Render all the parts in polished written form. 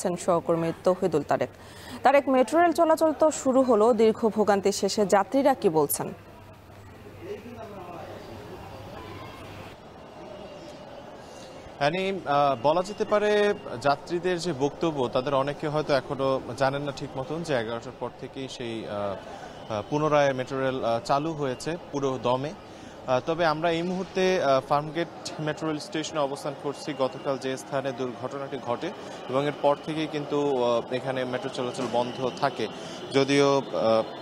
জানাচ্ছেন সহকর্মী Tauhidul Tarique. Tarique, metro rail চলাচল তো শুরু হলো, দীর্ঘ ভোগান্তি শেষে যাত্রীরা কি বলছেন? বলা যেতে পারে যাত্রীদের যে বক্তব্য, তাদের অনেকে হয়তো এখনো জানেন না ঠিক মতন যে 11টার পর থেকেই সেই পুনরায় মেট্রো রেল চালু হয়েছে পুরো দমে। তবে আমরা এই মুহূর্তে ফার্মগেট মেট্রো রেল স্টেশনে অবস্থান করছি। গতকাল যে স্থানে দুর্ঘটনাটি ঘটে এবং এর পর থেকেই কিন্তু এখানে মেট্রো চলাচল বন্ধ থাকে, যদিও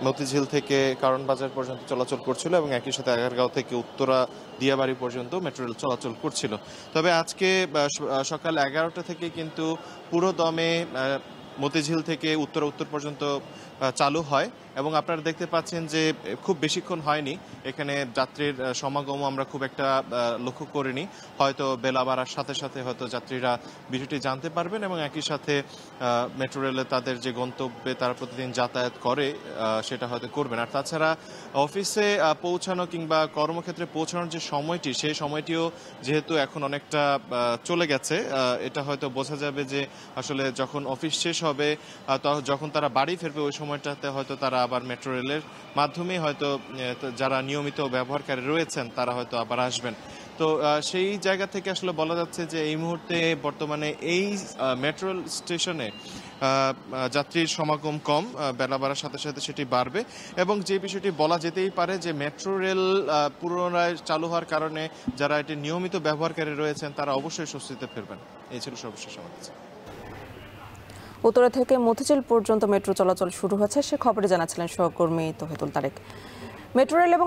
মতিঝিল থেকে কারণ বাজার পর্যন্ত চলাচল করছিল এবং একই সাথে আগারগাঁও থেকে উত্তরা দিয়াবাড়ি পর্যন্ত মেট্রো রেল চলাচল করছিল। তবে আজকে সকাল 11টা থেকে কিন্তু পুরো দমে মতিঝিল থেকে উত্তর পর্যন্ত চালু হয় এবং আপনারা দেখতে পাচ্ছেন যে খুব বেশিক্ষণ হয়নি এখানে যাত্রীর সমাগম আমরা খুব একটা লক্ষ্য করিনি। হয়তো বেলা বাড়ার সাথে সাথে হয়তো যাত্রীরা বিষয়টি জানতে পারবেন এবং একই সাথে মেট্রো রেলে তাদের যে গন্তব্যে তারা প্রতিদিন যাতায়াত করে সেটা হয়তো করবেন। আর তাছাড়া অফিসে পৌঁছানো কিংবা কর্মক্ষেত্রে পৌঁছানোর যে সময়টি, সেই সময়টিও যেহেতু এখন অনেকটা চলে গেছে, এটা হয়তো বোঝা যাবে যে আসলে যখন অফিস শেষ হবে, যখন তারা বাড়ি ফিরবে, ওই সময়টাতে হয়তো তারা আবার মেট্রো রেলের মাধ্যমে হয়তো যারা নিয়মিত ব্যবহারকারী রয়েছেন তারা হয়তো আবার আসবেন। তো সেই জায়গা থেকে আসলে বলা যাচ্ছে যে এই মুহূর্তে বর্তমানে এই মেট্রো রেল স্টেশনে যাত্রীর সমাগম কম, বেলা বাড়ার সাথে সাথে সেটি বাড়বে এবং যে বিষয়টি বলা যেতেই পারে যে মেট্রো রেল পুনরায় চালু হওয়ার কারণে যারা এটি নিয়মিত ব্যবহারকারী রয়েছেন তারা অবশ্যই স্বস্তিতে ফিরবেন। এই ছিল সর্বশেষ আমার কাছে। উত্তরা থেকে মতিঝিল পর্যন্ত মেট্রো চলাচল শুরু হয়েছে, সে খবরে জানাচ্ছিলেন সহকর্মী তৌহিদুল তারেক। মেট্রো রেল এবং